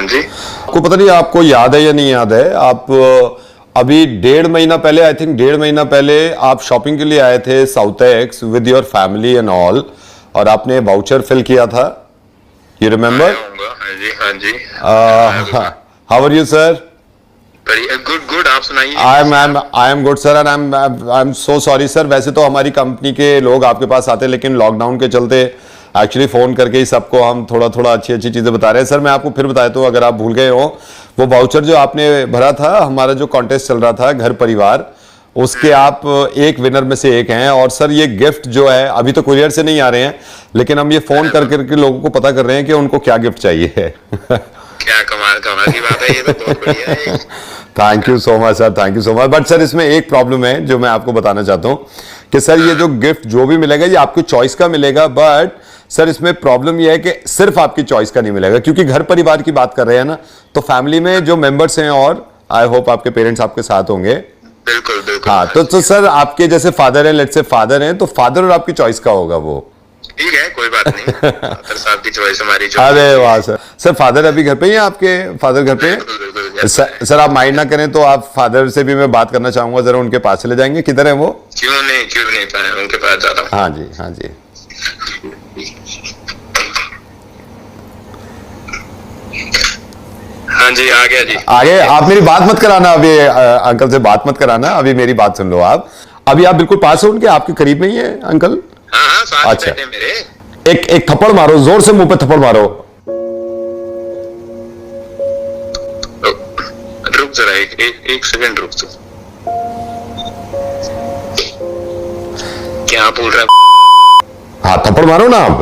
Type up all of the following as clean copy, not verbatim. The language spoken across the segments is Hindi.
जी। आपको पता नहीं, आपको याद है या नहीं याद है, आप अभी 1.5 महीना पहले, आई थिंक 1.5 महीना पहले आप शॉपिंग के लिए आए थे South Ex with your family and all, और आपने वाउचर फिल किया था, यू रिमेम्बर? हाँ जी, हाँ जी। How are you sir? Good, आप सुनाइए। I am good sir, and I am so sorry sir. वैसे तो हमारी कंपनी के लोग आपके पास आते हैं, लेकिन लॉकडाउन के चलते एक्चुअली फोन करके ही सबको हम थोड़ा थोड़ा अच्छी अच्छी चीजें बता रहे हैं। सर मैं आपको फिर बताया तो, अगर आप भूल गए हो, वो वाउचर जो आपने भरा था, हमारा जो कॉन्टेस्ट चल रहा था घर परिवार, उसके आप एक विनर में से एक हैं। और सर ये गिफ्ट जो है, अभी तो कुरियर से नहीं आ रहे हैं, लेकिन हम ये फोन कर करके लोगों को पता कर रहे हैं कि उनको क्या गिफ्ट चाहिए है। क्या कमाल कमाल की बात है, ये तो बहुत बढ़िया है। Thank you so much sir, thank you so much. But sir इसमें एक प्रॉब्लम है जो मैं आपको बताना चाहता हूँ कि सर ये जो गिफ्ट जो भी मिलेगा ये आपकी चॉइस का मिलेगा, बट सर इसमें प्रॉब्लम ये है कि सिर्फ आपकी चॉइस का नहीं मिलेगा, क्योंकि घर परिवार की बात कर रहे हैं ना, तो फैमिली में जो मेंबर्स हैं, और आई होप आपके पेरेंट्स आपके साथ होंगे। बिल्कुल बिल्कुल। हाँ, तो सर आपके जैसे फादर हैं, लेट्स से फादर हैं, तो फादर और आपकी चॉइस का होगा वो। ठीक है, कोई बात नहीं। फादर साहब की चॉइस हमारी चॉइस। अरे वाह सर। सर फादर अभी घर पे ही हैं आपके? फादर घर पे? सर आप माइंड ना करें तो आप फादर से भी मैं बात करना चाहूंगा, जरा उनके पास चले जाएंगे। किधर है वो? क्यों नहीं पाए, उनके पास जाता हूं। हाँ जी, हाँ जी। हाँ जी, आ गया जी। आगे आप मेरी बात मत कराना अभी, अंकल से बात मत कराना अभी, मेरी बात सुन लो आप। अभी आप बिल्कुल पास हो उनके, आपके करीब में ही है अंकल? हाँ हाँ, साथ अच्छा, बैठे मेरे। एक थप्पड़ मारो, जोर से मुंह पे थप्पड़ मारो। रुक जरा, एक सेकंड रुक जा। क्या बोल रहा है? हाँ थप्पड़ मारो ना आप।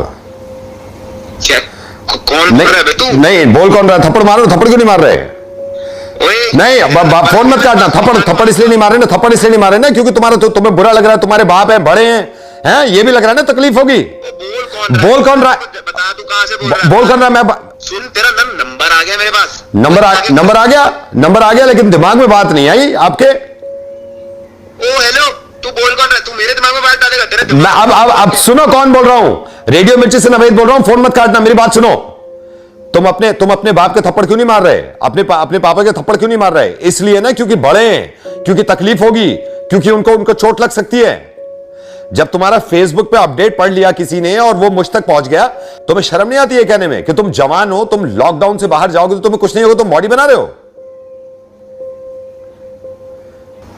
क्या? कौन बोल रहा है बे तू? नहीं, बोल कौन रहा है? थप्पड़ मारो। थप्पड़ क्यों नहीं मार रहे? ओए नहीं, फोन मत काटना। थप्पड़ इसलिए नहीं मारे ना, थप्पड़ इसलिए नहीं मारे ना क्योंकि तुम्हें बुरा लग रहा है, तुम्हारे बाप है, बड़े हैं, ये भी लग रहा है ना, तकलीफ होगी। बोल कौन रहा है? बता, तू कहां से बोल रहा है? बोल कौन रहा है? मैं सुन, तेरा नंबर आ गया मेरे पास। नंबर आ गया, लेकिन दिमाग में बात नहीं आई आपके। ओ हेलो, तू बोल कौन रहा है? तू मेरे दिमाग में बात डालेगा, तेरे मैं दिमाग अब सुनो कौन बोल रहा हूं। रेडियो मिर्ची से नवेद बोल रहा हूं, फोन मत काटना, मेरी बात सुनो। तुम अपने बाप के थप्पड़ क्यों नहीं मार रहे? अपने पापा के थप्पड़ क्यों नहीं मार रहे? इसलिए ना क्योंकि बड़े हैं, क्योंकि तकलीफ होगी, क्योंकि उनको चोट लग सकती है। जब तुम्हारा फेसबुक पे अपडेट पढ़ लिया किसी ने और वो मुझ तक पहुंच गया, तुम्हें शर्म नहीं आती है कहने में कि तुम जवान हो, तुम लॉकडाउन से बाहर जाओगे तो तुम्हें कुछ नहीं होगा, तुम बॉडी बना रहे हो।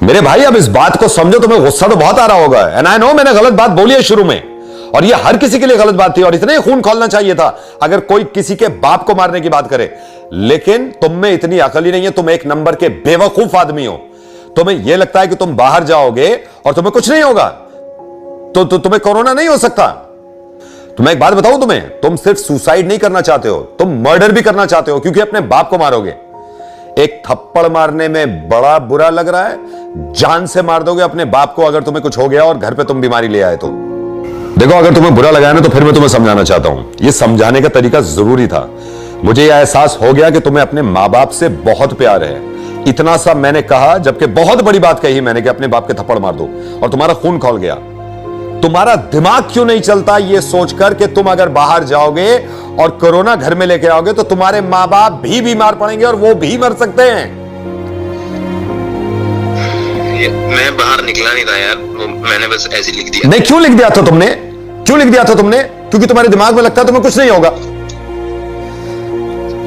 मेरे भाई अब इस बात को समझो, तुम्हें गुस्सा तो बहुत आ रहा होगा, एंड आई नो मैंने गलत बात बोली है शुरू में, और ये हर किसी के लिए गलत बात थी, और इतने खून खोलना चाहिए था अगर कोई किसी के बाप को मारने की बात करे, लेकिन तुम में इतनी अकल ही नहीं है। तुम एक नंबर के बेवकूफ आदमी हो। तुम्हें यह लगता है कि तुम बाहर जाओगे और तुम्हें कुछ नहीं होगा, तो तुम्हें कोरोना नहीं हो सकता। तुम्हें एक बात बताऊं तुम्हें, तुम सिर्फ सुसाइड नहीं करना चाहते हो, तुम मर्डर भी करना चाहते हो, क्योंकि अपने बाप को मारोगे। एक थप्पड़ मारने में बड़ा बुरा लग रहा है, जान से मार दोगे अपने बाप को अगर तुम्हें कुछ हो गया और घर पे तुम बीमारी ले आए तो। देखो अगर तुम्हें बुरा लगा है ना, तो फिर मैं तुम्हें समझाना चाहता हूं। यह समझाने का तरीका जरूरी था। मुझे यह एहसास हो गया कि तुम्हें अपने मां बाप से बहुत प्यार है। इतना सा मैंने कहा, जबकि बहुत बड़ी बात कही मैंने कि अपने बाप के थप्पड़ मार दो, और तुम्हारा खून खौल गया। तुम्हारा दिमाग क्यों नहीं चलता यह सोचकर कि तुम अगर बाहर जाओगे और कोरोना घर में लेके आओगे तो तुम्हारे मां बाप भी बीमार पड़ेंगे और वो भी मर सकते हैं। मैं बाहर निकला नहीं था यार, मैंने बस ऐसे लिख दिया। नहीं, क्यों लिख दिया था तुमने? क्यों लिख दिया था तुमने? क्योंकि तुम्हारे दिमाग में लगता है तुम्हें कुछ नहीं होगा।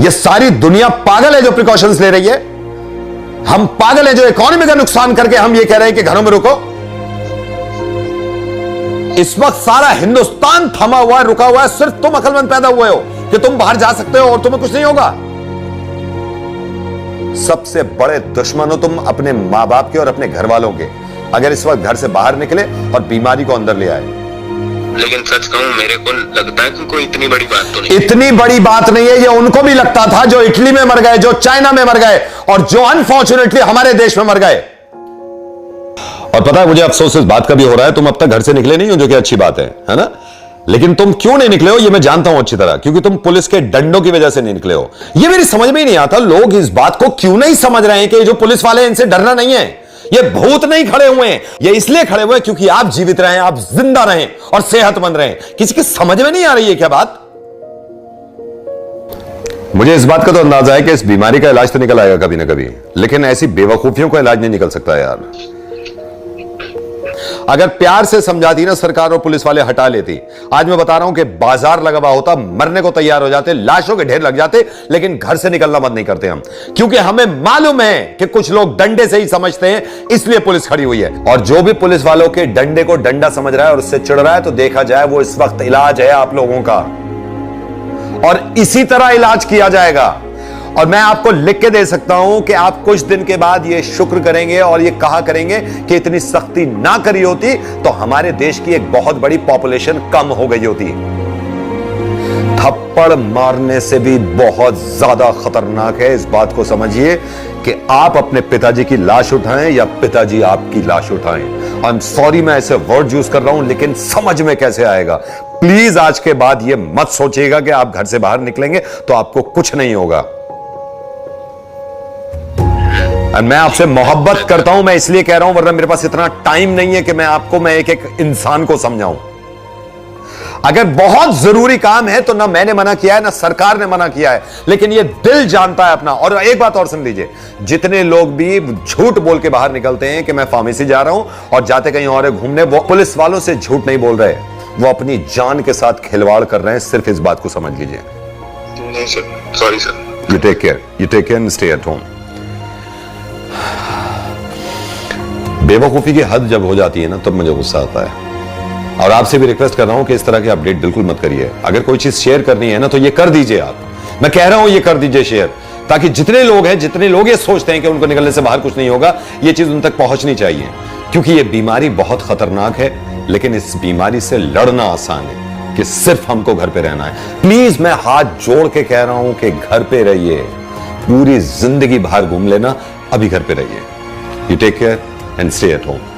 यह सारी दुनिया पागल है जो प्रिकॉशंस ले रही है। हम पागल है जो इकोनॉमी का नुकसान करके हम ये कह रहे हैं कि घरों में रुको। इस वक्त सारा हिंदुस्तान थमा हुआ है, रुका हुआ है, सिर्फ तुम अकलमंद पैदा हुए हो कि तुम बाहर जा सकते हो और तुम्हें कुछ नहीं होगा। सबसे बड़े दुश्मन हो तुम अपने मां बाप के और अपने घर वालों के, अगर इस वक्त घर से बाहर निकले और बीमारी को अंदर ले आए। लेकिन सच कहूं, मेरे को लगता है कि कोई इतनी बड़ी बात तो नहीं। इतनी बड़ी बात नहीं है, ये उनको भी लगता था जो इटली में मर गए, जो चाइना में मर गए, और जो अनफॉर्चुनेटली हमारे देश में मर गए। और पता है मुझे अफसोस इस बात का भी हो रहा है, तुम अब तक घर से निकले नहीं हो, जो कि अच्छी बात है ना? लेकिन तुम क्यों नहीं निकले हो ये मैं जानता हूं अच्छी तरह, क्योंकि तुम पुलिस के डंडों की वजह से नहीं निकले हो। ये मेरी समझ में ही नहीं आता, लोग इस बात को क्यों नहीं समझ रहे हैं कि जो पुलिस वाले इनसे डरना नहीं है। ये भूत नहीं खड़े हुए हैं, ये इसलिए खड़े हुए हैं क्योंकि आप जीवित रहें, आप जिंदा रहें और सेहतमंद रहें। किसी की समझ में नहीं आ रही है क्या बात? मुझे इस बात का तो अंदाजा है कि इस बीमारी का इलाज तो निकल आएगा कभी ना कभी, लेकिन ऐसी बेवकूफियों का इलाज नहीं निकल सकता यार। अगर प्यार से समझाती ना सरकार और पुलिस वाले हटा लेती, आज मैं बता रहा हूं कि बाजार लगा हुआ होता, मरने को तैयार हो जाते, लाशों के ढेर लग जाते, लेकिन घर से निकलना बंद नहीं करते हम, क्योंकि हमें मालूम है कि कुछ लोग डंडे से ही समझते हैं, इसलिए पुलिस खड़ी हुई है। और जो भी पुलिस वालों के डंडे को डंडा समझ रहा है और उससे चिढ़ रहा है, तो देखा जाए वो इस वक्त इलाज है आप लोगों का, और इसी तरह इलाज किया जाएगा। और मैं आपको लिख के दे सकता हूं कि आप कुछ दिन के बाद ये शुक्र करेंगे और ये कहा करेंगे कि इतनी सख्ती ना करी होती तो हमारे देश की एक बहुत बड़ी पॉपुलेशन कम हो गई होती। थप्पड़ मारने से भी बहुत ज्यादा खतरनाक है, इस बात को समझिए, कि आप अपने पिताजी की लाश उठाएं या पिताजी आपकी लाश उठाएं। आई एम सॉरी मैं ऐसे वर्ड यूज कर रहा हूं, लेकिन समझ में कैसे आएगा। प्लीज आज के बाद ये मत सोचिएगा कि आप घर से बाहर निकलेंगे तो आपको कुछ नहीं होगा। और मैं आपसे मोहब्बत करता हूं, मैं इसलिए कह रहा हूं, वरना मेरे पास इतना टाइम नहीं है कि मैं एक एक इंसान को समझाऊं। अगर बहुत जरूरी काम है तो ना मैंने मना किया है ना सरकार ने मना किया है, लेकिन ये दिल जानता है अपना। और एक बात और सुन लीजिए, जितने लोग भी झूठ बोल के बाहर निकलते हैं कि मैं फार्मेसी जा रहा हूं और जाते कहीं और घूमने, वो पुलिस वालों से झूठ नहीं बोल रहे, वो अपनी जान के साथ खिलवाड़ कर रहे हैं। सिर्फ इस बात को समझ लीजिए। नहीं sir, sorry sir. You take care and stay at home. बेवकूफी की हद जब हो जाती है ना, तब मुझे गुस्सा आता है। और आपसे भी रिक्वेस्ट कर रहा हूं कि इस तरह की अपडेट बिल्कुल मत करिए। अगर कोई चीज शेयर करनी है ना, तो ये कर दीजिए आप। मैं कह रहा हूं ये कर दीजिए शेयर, ताकि जितने लोग ये सोचते हैं कि उनको निकलने से बाहर कुछ नहीं होगा, ये चीज उन तक पहुंचनी चाहिए। क्योंकि ये बीमारी बहुत खतरनाक है, लेकिन इस बीमारी से लड़ना आसान है, कि सिर्फ हमको घर पे रहना है। प्लीज मैं हाथ जोड़ के कह रहा हूं कि घर पे रहिए, पूरी जिंदगी बाहर घूम लेना, अभी घर पे रहिए। You take care and stay at home.